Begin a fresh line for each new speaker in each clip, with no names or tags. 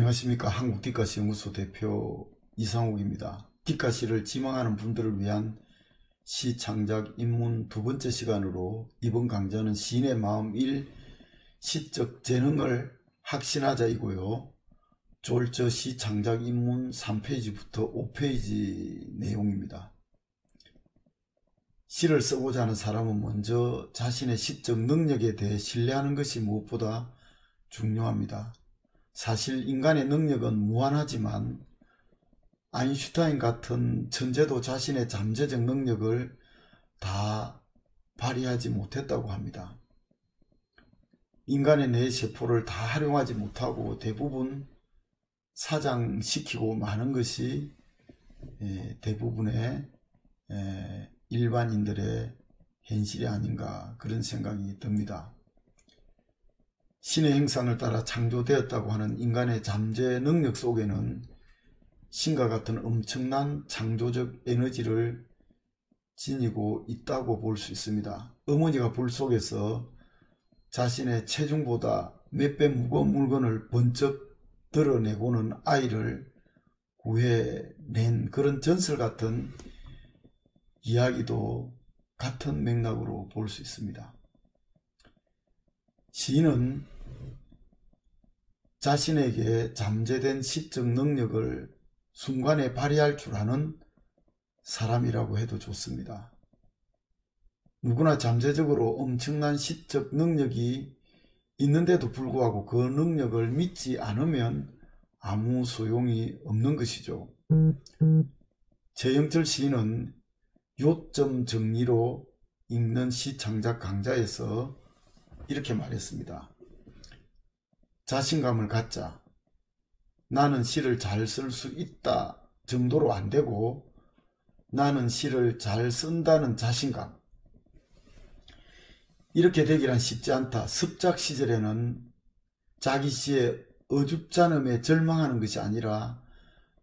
안녕하십니까. 한국디카시 연구소 대표 이상욱입니다. 디카시를 지망하는 분들을 위한 시 창작 입문 두 번째 시간으로 이번 강좌는 시인의 마음 1 시적 재능을 확신하자이고요. 졸저 시 창작 입문 3페이지부터 5페이지 내용입니다. 시를 쓰고자 하는 사람은 먼저 자신의 시적 능력에 대해 신뢰하는 것이 무엇보다 중요합니다. 사실 인간의 능력은 무한하지만 아인슈타인 같은 천재도 자신의 잠재적 능력을 다 발휘하지 못했다고 합니다. 인간의 뇌세포를 다 활용하지 못하고 대부분 사장시키고 마는 것이 대부분의 일반인들의 현실이 아닌가 그런 생각이 듭니다. 신의 형상을 따라 창조되었다고 하는 인간의 잠재 능력 속에는 신과 같은 엄청난 창조적 에너지를 지니고 있다고 볼 수 있습니다. 어머니가 불 속에서 자신의 체중보다 몇 배 무거운 물건을 번쩍 드러내고는 아이를 구해낸 그런 전설 같은 이야기도 같은 맥락으로 볼 수 있습니다. 시인은 자신에게 잠재된 시적 능력을 순간에 발휘할 줄 아는 사람이라고 해도 좋습니다. 누구나 잠재적으로 엄청난 시적 능력이 있는데도 불구하고 그 능력을 믿지 않으면 아무 소용이 없는 것이죠. 최영철 시인은 요점 정리로 읽는 시 창작 강좌에서 이렇게 말했습니다. 자신감을 갖자. 나는 시를 잘 쓸 수 있다 정도로 안 되고 나는 시를 잘 쓴다는 자신감. 이렇게 되기란 쉽지 않다. 습작 시절에는 자기 시의 어줍잖음에 절망하는 것이 아니라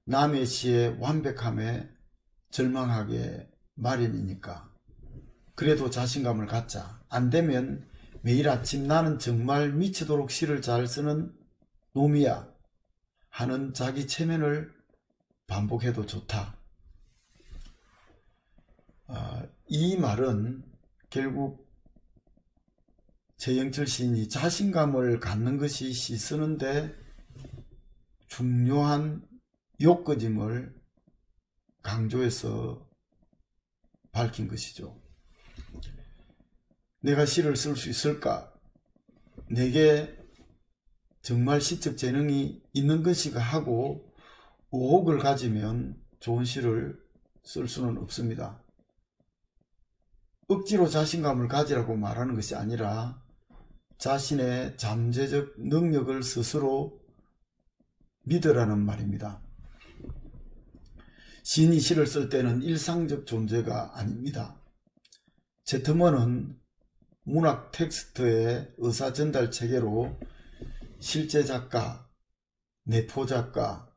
남의 시의 완벽함에 절망하게 마련이니까. 그래도 자신감을 갖자. 안 되면 매일 아침 나는 정말 미치도록 시를 잘 쓰는 놈이야 하는 자기 체면을 반복해도 좋다. 이 말은 결국 최영철 시인이 자신감을 갖는 것이 시 쓰는데 중요한 요건임을 강조해서 밝힌 것이죠. 내가 시를 쓸 수 있을까? 내게 정말 시적 재능이 있는 것이가 하고 의혹을 가지면 좋은 시를 쓸 수는 없습니다. 억지로 자신감을 가지라고 말하는 것이 아니라 자신의 잠재적 능력을 스스로 믿으라는 말입니다. 시인이 시를 쓸 때는 일상적 존재가 아닙니다. 제트먼은 문학 텍스트의 의사전달 체계로 실제 작가, 내포 작가,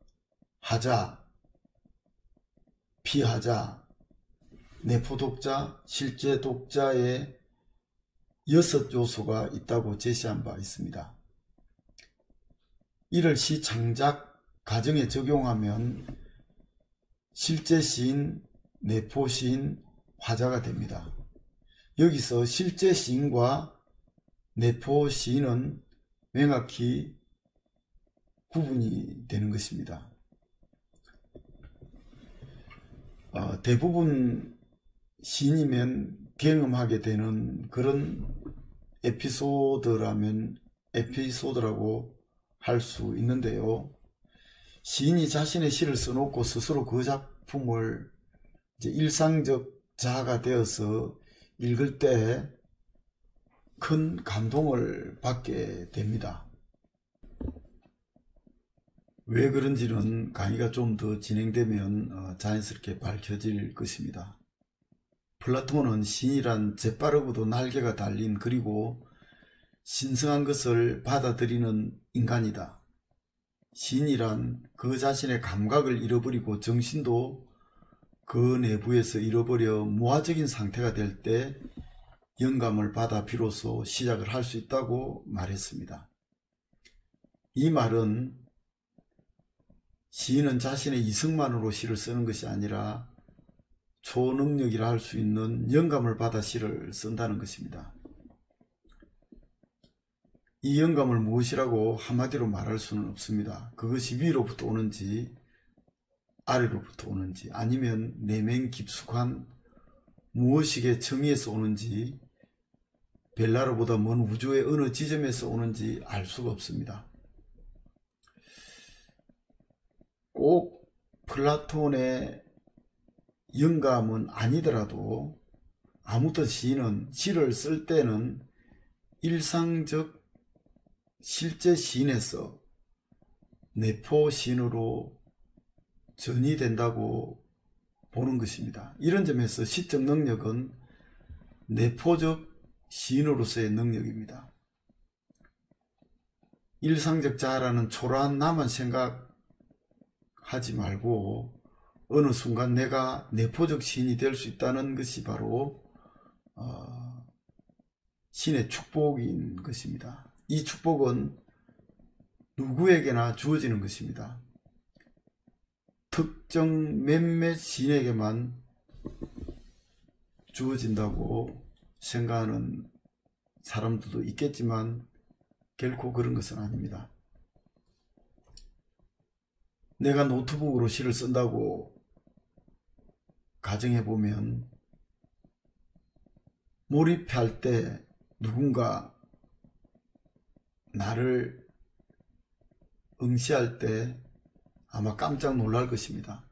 하자, 피하자, 내포 독자, 실제 독자의 6 요소가 있다고 제시한 바 있습니다. 이를 시 창작 과정에 적용하면 실제 시인, 내포 시인, 화자가 됩니다. 여기서 실제 시인과 내포 시인은 명확히 구분이 되는 것입니다. 대부분 시인이면 경험하게 되는 그런 에피소드라고 할 수 있는데요. 시인이 자신의 시를 써놓고 스스로 그 작품을 일상적 자아가 되어서 읽을 때 큰 감동을 받게 됩니다. 왜 그런지는 강의가 좀 더 진행되면 자연스럽게 밝혀질 것입니다. 플라톤은 시인이란 재빠르고도 날개가 달린 그리고 신성한 것을 받아들이는 인간이다. 시인이란 그 자신의 감각을 잃어버리고 정신도 그 내부에서 잃어버려 무아적인 상태가 될 때 영감을 받아 비로소 시작을 할 수 있다고 말했습니다. 이 말은 시인은 자신의 이성만으로 시를 쓰는 것이 아니라 초능력이라 할 수 있는 영감을 받아 시를 쓴다는 것입니다. 이 영감을 무엇이라고 한마디로 말할 수는 없습니다. 그것이 위로부터 오는지 아래로부터 오는지 아니면 내면 깊숙한 무엇이게 정의에서 오는지 벨라르보다 먼 우주의 어느 지점에서 오는지 알 수가 없습니다. 꼭 플라톤의 영감은 아니더라도 아무튼 시인은 시를 쓸 때는 일상적 실제 시인에서 내포 시인으로 전이된다고 보는 것입니다. 이런 점에서 시적 능력은 내포적 시인으로서의 능력입니다. 일상적 자아라는 초라한 나만 생각하지 말고 어느 순간 내가 내포적 시인이 될 수 있다는 것이 바로 신의 축복인 것입니다. 이 축복은 누구에게나 주어지는 것입니다. 특정 몇몇 시인에게만 주어진다고 생각하는 사람들도 있겠지만 결코 그런 것은 아닙니다. 내가 노트북으로 시를 쓴다고 가정해보면 몰입할 때 누군가 나를 응시할 때 아마 깜짝 놀랄 것입니다.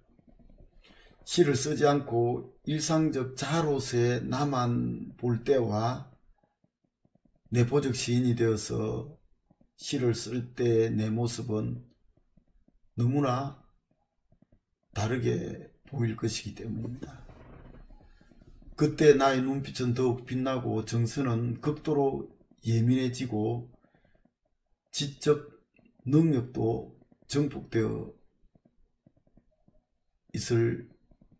시를 쓰지 않고 일상적 자로서의 나만 볼 때와 내포적 시인이 되어서 시를 쓸 때 내 모습은 너무나 다르게 보일 것이기 때문입니다. 그때 나의 눈빛은 더욱 빛나고 정서는 극도로 예민해지고 지적 능력도 증폭되어 있을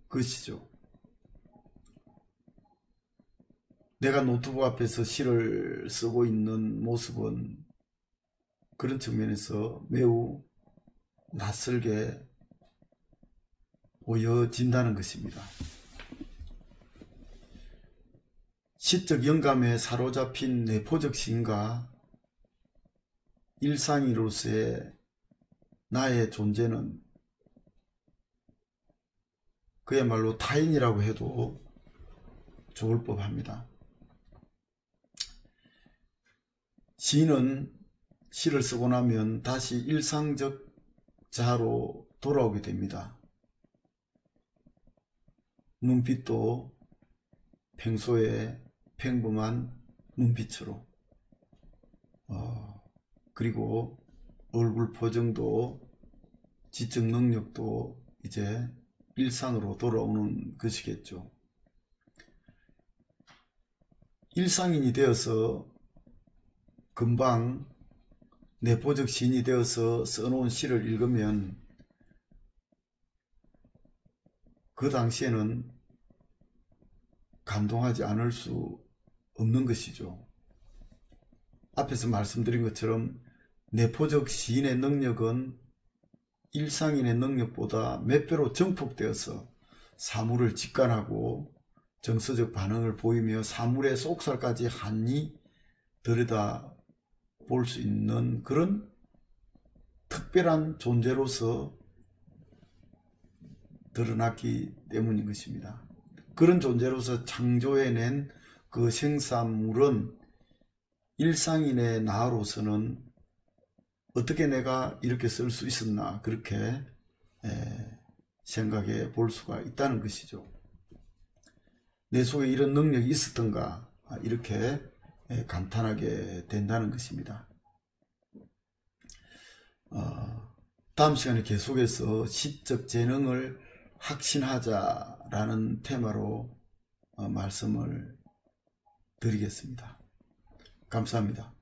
것이죠. 내가 노트북 앞에서 시를 쓰고 있는 모습은 그런 측면에서 매우 낯설게 보여진다는 것입니다. 시적 영감에 사로잡힌 내포적 시인과 일상인으로서의 나의 존재는 그야말로 타인이라고 해도 좋을 법합니다. 시인은 시를 쓰고 나면 다시 일상적 자아로 돌아오게 됩니다. 눈빛도 평소에 평범한 눈빛으로 그리고 얼굴 표정도 지적 능력도 이제 일상으로 돌아오는 것이겠죠. 일상인이 되어서 금방 내포적 시인이 되어서 써놓은 시를 읽으면 그 당시에는 감동하지 않을 수 없는 것이죠. 앞에서 말씀드린 것처럼 내포적 시인의 능력은 일상인의 능력보다 몇 배로 증폭되어서 사물을 직관하고 정서적 반응을 보이며 사물의 속살까지 한이 들여다 볼 수 있는 그런 특별한 존재로서 드러났기 때문인 것입니다. 그런 존재로서 창조해낸 그 생산물은 일상인의 나로서는 어떻게 내가 이렇게 쓸 수 있었나 그렇게 생각해 볼 수가 있다는 것이죠. 내 속에 이런 능력이 있었던가 이렇게 감탄하게 된다는 것입니다. 다음 시간에 계속해서 시적 재능을 확신하자라는 테마로 말씀을 드리겠습니다. 감사합니다.